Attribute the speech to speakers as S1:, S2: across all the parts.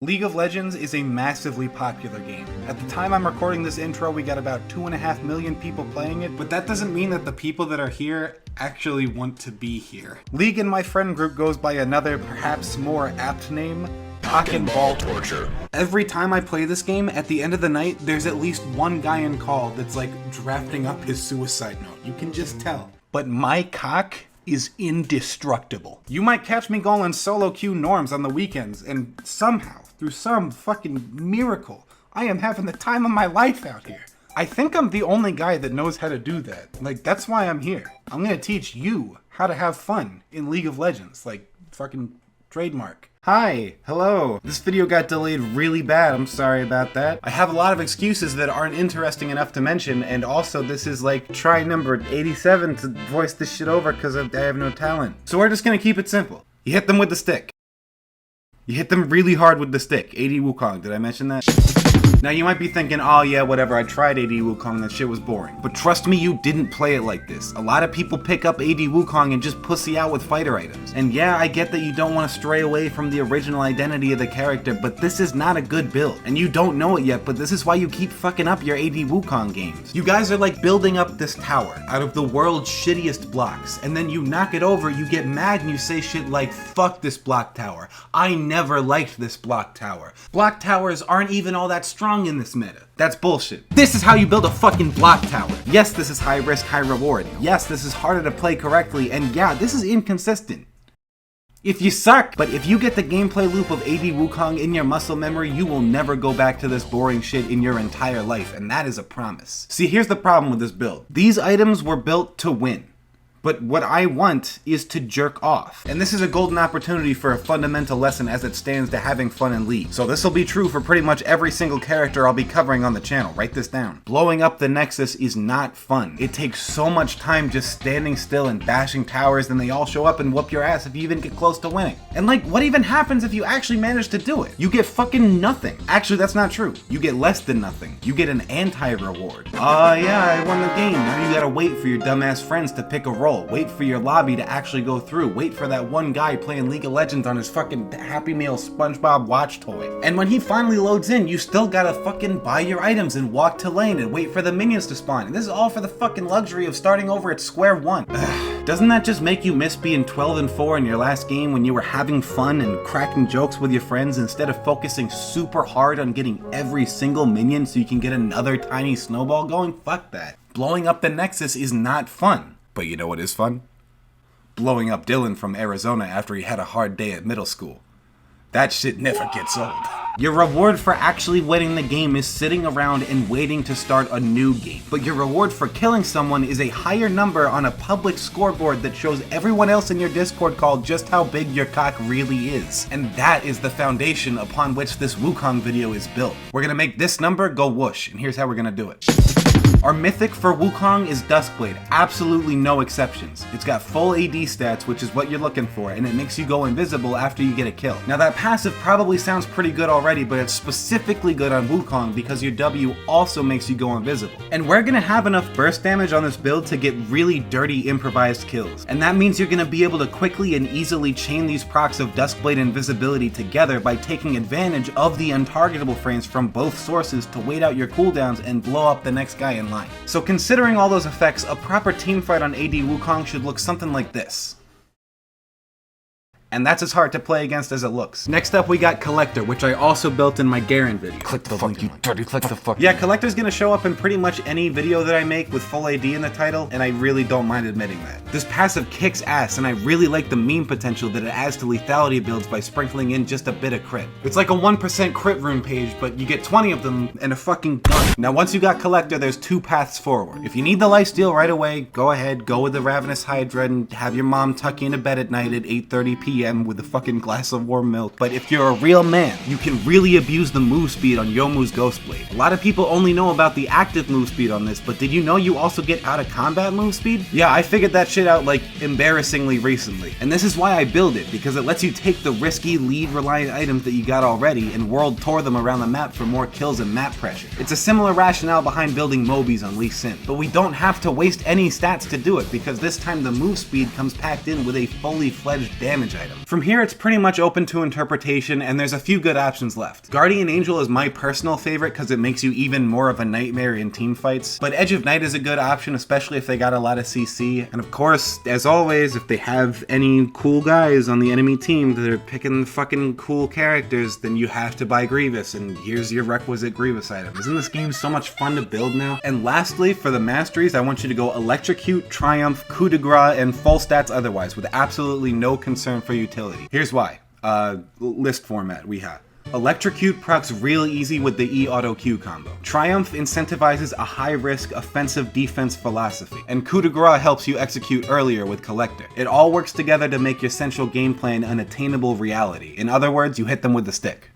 S1: League of Legends is a massively popular game. At the time I'm recording this intro, we got about 2.5 million people playing it, but that doesn't mean that the people that are here actually want to be here. League in my friend group goes by another, perhaps more apt name, Cock and Ball Torture. Every time I play this game, at the end of the night, there's at least one guy in call that's like drafting up his suicide note. You can just tell. But my cock is indestructible. You might catch me going solo queue norms on the weekends, and somehow, through some fucking miracle, I am having the time of my life out here. I think I'm the only guy that knows how to do that. Like, that's why I'm here. I'm gonna teach you how to have fun in League of Legends. Like, fucking trademark. Hi, hello. This video got delayed really bad, I'm sorry about that. I have a lot of excuses that aren't interesting enough to mention, and also this is like try number 87 to voice this shit over because I have no talent. So we're just gonna keep it simple. You hit them with the stick. You hit them really hard with the stick. AD Wukong, did I mention that? Now you might be thinking, oh yeah, whatever, I tried AD Wukong, that shit was boring. But trust me, you didn't play it like this. A lot of people pick up AD Wukong and just pussy out with fighter items. And yeah, I get that you don't want to stray away from the original identity of the character, but this is not a good build. And you don't know it yet, but this is why you keep fucking up your AD Wukong games. You guys are like building up this tower out of the world's shittiest blocks, and then you knock it over, you get mad and you say shit like, fuck this block tower. I never liked this block tower. Block towers aren't even all that strong in this meta. That's bullshit. This is how you build a fucking block tower. Yes, this is high risk, high reward. Yes, this is harder to play correctly, and yeah, this is inconsistent. If you suck, but if you get the gameplay loop of AD Wukong in your muscle memory, you will never go back to this boring shit in your entire life, and that is a promise. See, here's the problem with this build. These items were built to win. But what I want is to jerk off. And this is a golden opportunity for a fundamental lesson as it stands to having fun in League. So this will be true for pretty much every single character I'll be covering on the channel. Write this down. Blowing up the Nexus is not fun. It takes so much time just standing still and bashing towers, then they all show up and whoop your ass if you even get close to winning. And like, what even happens if you actually manage to do it? You get fucking nothing. Actually, that's not true. You get less than nothing. You get an anti-reward. Yeah, I won the game. Now you gotta wait for your dumbass friends to pick a role. Wait for your lobby to actually go through. Wait for that one guy playing League of Legends on his fucking Happy Meal SpongeBob watch toy. And when he finally loads in, you still gotta fucking buy your items and walk to lane and wait for the minions to spawn. And this is all for the fucking luxury of starting over at square one. Doesn't that just make you miss being 12-4 in your last game when you were having fun and cracking jokes with your friends instead of focusing super hard on getting every single minion so you can get another tiny snowball going? Fuck that. Blowing up the Nexus is not fun. But you know what is fun? Blowing up Dylan from Arizona after he had a hard day at middle school. That shit never gets old. Your reward for actually winning the game is sitting around and waiting to start a new game. But your reward for killing someone is a higher number on a public scoreboard that shows everyone else in your Discord call just how big your cock really is. And that is the foundation upon which this Wukong video is built. We're gonna make this number go whoosh, and here's how we're gonna do it. Our mythic for Wukong is Duskblade, absolutely no exceptions. It's got full AD stats, which is what you're looking for, and it makes you go invisible after you get a kill. Now that passive probably sounds pretty good already, but it's specifically good on Wukong because your W also makes you go invisible. And we're gonna have enough burst damage on this build to get really dirty improvised kills. And that means you're gonna be able to quickly and easily chain these procs of Duskblade invisibility together by taking advantage of the untargetable frames from both sources to wait out your cooldowns and blow up the next guy in line. So considering all those effects, a proper teamfight on AD Wukong should look something like this. And that's as hard to play against as it looks. Next up we got Collector, which I also built in my Garen video. Click the link, you dirty click the fuck. Yeah, Collector's gonna show up in pretty much any video that I make with full AD in the title, and I really don't mind admitting that. This passive kicks ass, and I really like the meme potential that it adds to lethality builds by sprinkling in just a bit of crit. It's like a 1% crit rune page, but you get 20 of them and a fucking gun. Now once you got Collector, there's two paths forward. If you need the lifesteal right away, go ahead, go with the Ravenous Hydra and have your mom tuck you into bed at night at 8:30 p.m. with a fucking glass of warm milk. But if you're a real man, you can really abuse the move speed on Youmuu's Ghostblade. A lot of people only know about the active move speed on this, but did you know you also get out of combat move speed? Yeah, I figured that shit out like embarrassingly recently. And this is why I build it, because it lets you take the risky lead reliant items that you got already and world tour them around the map for more kills and map pressure. It's a similar rationale behind building Mobies on Lee Sin, but we don't have to waste any stats to do it because this time the move speed comes packed in with a fully fledged damage item. item. From here, it's pretty much open to interpretation, and there's a few good options left. Guardian Angel is my personal favorite because it makes you even more of a nightmare in team fights, but Edge of Night is a good option, especially if they got a lot of CC. And of course, as always, if they have any cool guys on the enemy team that are picking fucking cool characters, then you have to buy Grievous, and here's your requisite Grievous item. Isn't this game so much fun to build now? And lastly, for the masteries, I want you to go Electrocute, Triumph, Coup de Grace, and full stats otherwise, with absolutely no concern for utility. Here's why. List format we have. Electrocute procs real easy with the E-Auto-Q combo. Triumph incentivizes a high-risk offensive-defense philosophy, and Coup de Grace helps you execute earlier with Collector. It all works together to make your central game plan an attainable reality. In other words, you hit them with the stick.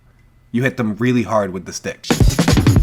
S1: You hit them really hard with the stick.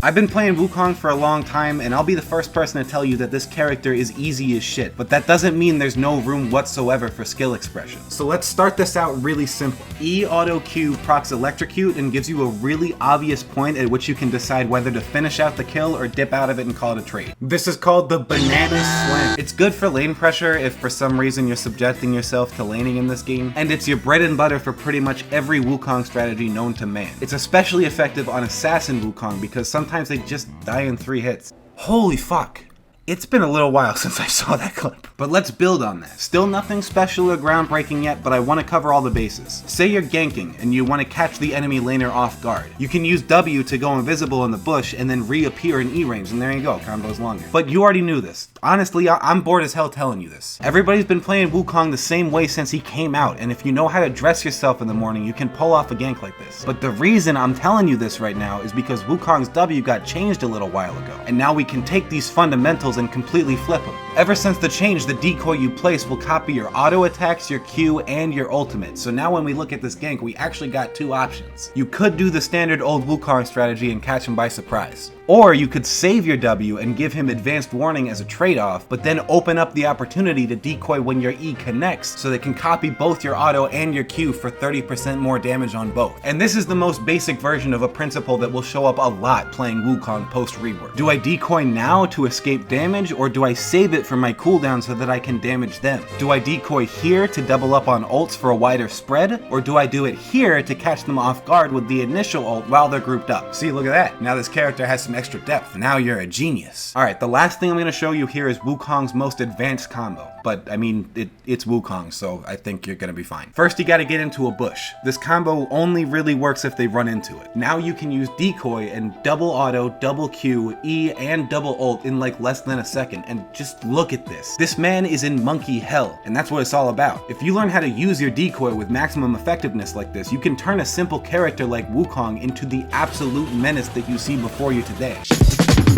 S1: I've been playing Wukong for a long time, and I'll be the first person to tell you that this character is easy as shit, but that doesn't mean there's no room whatsoever for skill expression. So let's start this out really simple. E-Auto-Q procs Electrocute and gives you a really obvious point at which you can decide whether to finish out the kill or dip out of it and call it a trade. This is called the Banana Slam. It's good for lane pressure if for some reason you're subjecting yourself to laning in this game, and it's your bread and butter for pretty much every Wukong strategy known to man. It's especially effective on Assassin Wukong because sometimes they just die in 3 hits. Holy fuck. It's been a little while since I saw that clip. But let's build on that. Still nothing special or groundbreaking yet, but I want to cover all the bases. Say you're ganking and you want to catch the enemy laner off guard. You can use W to go invisible in the bush and then reappear in E range, and there you go, combo's longer. But you already knew this. Honestly, I'm bored as hell telling you this. Everybody's been playing Wukong the same way since he came out, and if you know how to dress yourself in the morning, you can pull off a gank like this. But the reason I'm telling you this right now is because Wukong's W got changed a little while ago, and now we can take these fundamentals and completely flip them. Ever since the change, the decoy you place will copy your auto attacks, your Q, and your ultimate. So now when we look at this gank, we actually got 2 options. You could do the standard old Wukong strategy and catch him by surprise. Or you could save your W and give him advanced warning as a trade-off, but then open up the opportunity to decoy when your E connects so they can copy both your auto and your Q for 30% more damage on both. And this is the most basic version of a principle that will show up a lot playing Wukong post-rework. Do I decoy now to escape damage, or do I save it for my cooldown so that I can damage them? Do I decoy here to double up on ults for a wider spread, or do I do it here to catch them off guard with the initial ult while they're grouped up? See, look at that. Now this character has some extra depth. Now you're a genius. Alright, the last thing I'm going to show you here is Wukong's most advanced combo. But, I mean, it's Wukong, so I think you're going to be fine. First, you got to get into a bush. This combo only really works if they run into it. Now you can use decoy and double auto, double Q, E, and double ult in like less than a second. And just look at this. This man is in monkey hell, and that's what it's all about. If you learn how to use your decoy with maximum effectiveness like this, you can turn a simple character like Wukong into the absolute menace that you see before you today.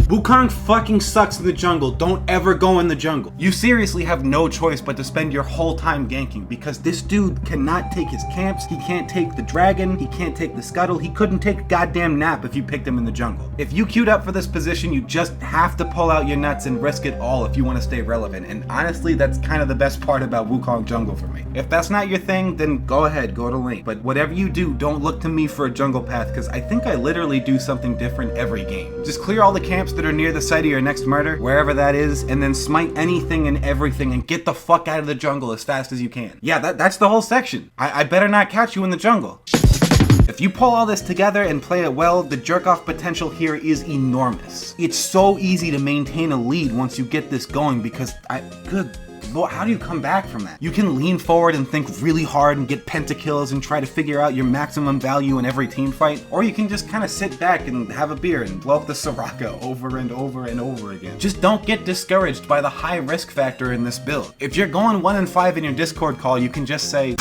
S1: Wukong fucking sucks in the jungle. Don't ever go in the jungle. You seriously have no choice but to spend your whole time ganking because this dude cannot take his camps, he can't take the dragon, he can't take the scuttle, he couldn't take a goddamn nap if you picked him in the jungle. If you queued up for this position, you just have to pull out your nuts and risk it all if you want to stay relevant, and honestly, that's kind of the best part about Wukong jungle for me. If that's not your thing, then go ahead, go to lane. But whatever you do, don't look to me for a jungle path because I think I literally do something different every game. Just clear all the camps that are near the site of your next murder, wherever that is, and then smite anything and everything and get the fuck out of the jungle as fast as you can. Yeah, that's the whole section. I better not catch you in the jungle. If you pull all this together and play it well, the jerk-off potential here is enormous. It's so easy to maintain a lead once you get this going because good Lord, how do you come back from that? You can lean forward and think really hard and get pentakills and try to figure out your maximum value in every team fight, or you can just kind of sit back and have a beer and blow up the Soraka over and over and over again. Just don't get discouraged by the high risk factor in this build. If you're going 1-5 in your Discord call, you can just say,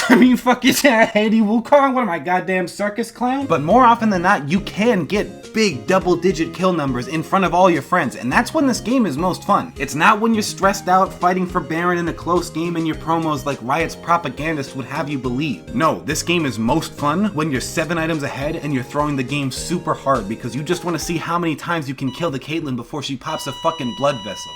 S1: I mean, fuck you, Haiti Wukong, what am I, goddamn circus clown? But more often than not, you can get big double-digit kill numbers in front of all your friends, and that's when this game is most fun. It's not when you're stressed out fighting for Baron in a close game and your promos like Riot's propagandist would have you believe. No, this game is most fun when you're 7 items ahead and you're throwing the game super hard because you just want to see how many times you can kill the Caitlyn before she pops a fucking blood vessel.